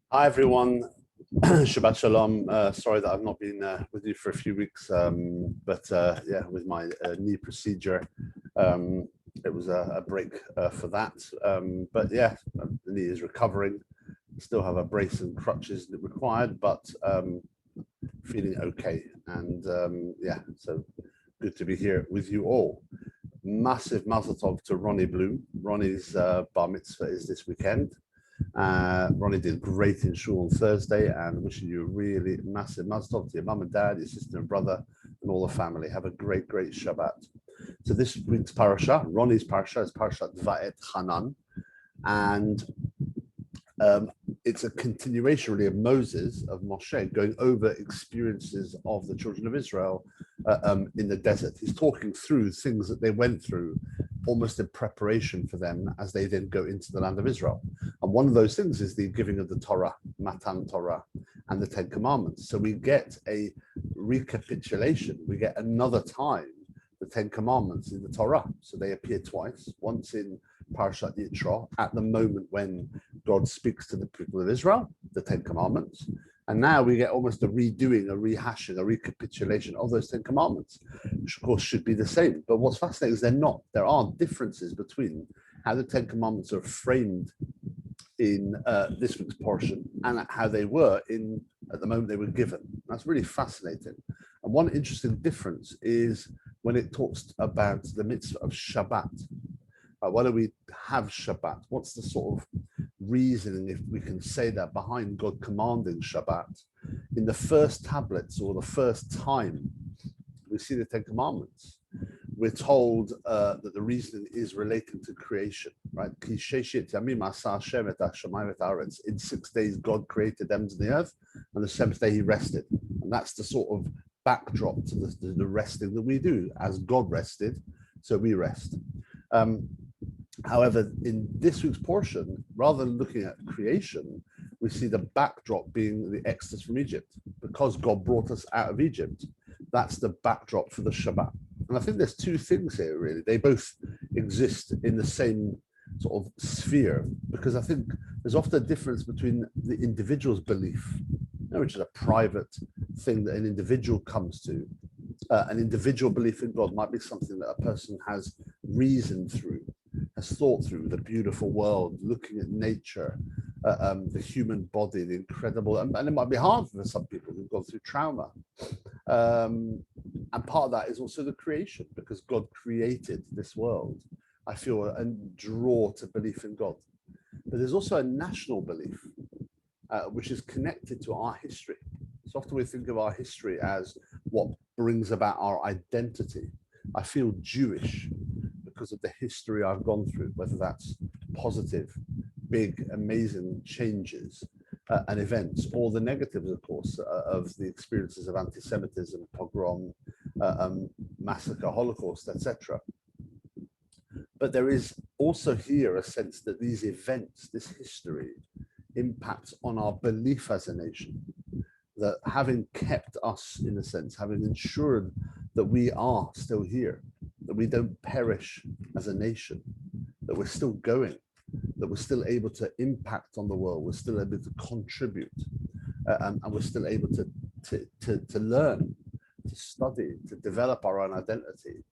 Hi everyone, Shabbat Shalom. Sorry that I've not been with you for a few weeks, but yeah, with my knee procedure, it was a break for that. But yeah, the knee is recovering. Still have a brace and crutches required, but feeling okay. And yeah, so good to be here with you all. Massive mazel tov to Ronnie Bloom. Ronnie's bar mitzvah is this weekend. Ronnie did great in shul on Thursday, and wishing you a really massive mazel tov to your mum and dad, your sister and brother, and all the family. Have a great Shabbat. So this week's parasha, Ronnie's parasha, is Parashat Vaetchanan, and it's a continuation really of Moses, of Moshe, going over experiences of the children of Israel in the desert. He's talking through things that they went through, almost in preparation for them as they then go into the land of Israel. And one of those things is the giving of the Torah, Matan Torah, and the Ten Commandments. So we get a recapitulation. We get another time the Ten Commandments in the Torah. So they appear twice, once in Parashat Yitro, at the moment when God speaks to the people of Israel, the Ten Commandments. And now we get almost a redoing, a rehashing, a recapitulation of those Ten Commandments, which of course should be the same. But what's fascinating is they're not. There are differences between how the Ten Commandments are framed in this week's portion and how they were at the moment they were given. That's really fascinating. And one interesting difference is when it talks about the mitzvah of Shabbat. Why do we have Shabbat? What's the sort of reasoning, if we can say that, behind God commanding Shabbat? In the first tablets, or the first time we see the Ten Commandments, we're told that the reasoning is relating to creation, right? In 6 days, God created them and the earth, and the seventh day he rested. And that's the sort of backdrop to the resting that we do. As God rested, so we rest. However, in this week's portion, rather than looking at creation, we see the backdrop being the exodus from Egypt. Because God brought us out of Egypt, that's the backdrop for the Shabbat. And I think there's two things here, really. They both exist in the same sort of sphere, because I think there's often a difference between the individual's belief, which is a private thing that an individual comes to. An individual belief in God might be something that a person has reasoned through, has thought through, the beautiful world, looking at nature, the human body, the incredible, and it might be hard for some people who've gone through trauma. And part of that is also the creation, because God created this world. I feel a draw to belief in God. But there's also a national belief, which is connected to our history. So often we think of our history as what brings about our identity. I feel Jewish because of the history I've gone through, whether that's positive, big, amazing changes and events, or the negatives, of course, of the experiences of anti-Semitism, pogrom, massacre, Holocaust, etc. But there is also here a sense that these events, this history, impacts on our belief as a nation, that having kept us, in a sense, having ensured that we are still here, that we don't perish as a nation, that we're still going, that we're still able to impact on the world, we're still able to contribute, and we're still able to learn, to study, to develop our own identity,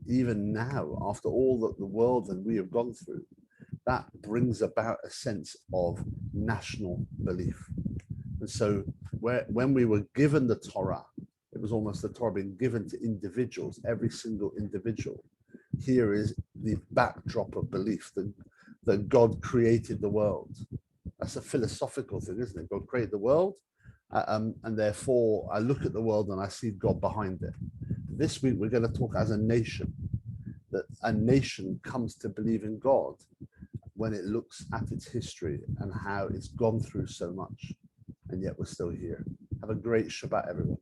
even now, after all that the world and we have gone through. That brings about a sense of national belief. And so when we were given the Torah, it was almost the Torah being given to individuals, every single individual. Here is the backdrop of belief that God created the world. That's a philosophical thing, isn't it? God created the world, and therefore I look at the world and I see God behind it. This week we're going to talk as a nation, that a nation comes to believe in God when it looks at its history and how it's gone through so much, and yet we're still here. Have a great Shabbat, everyone.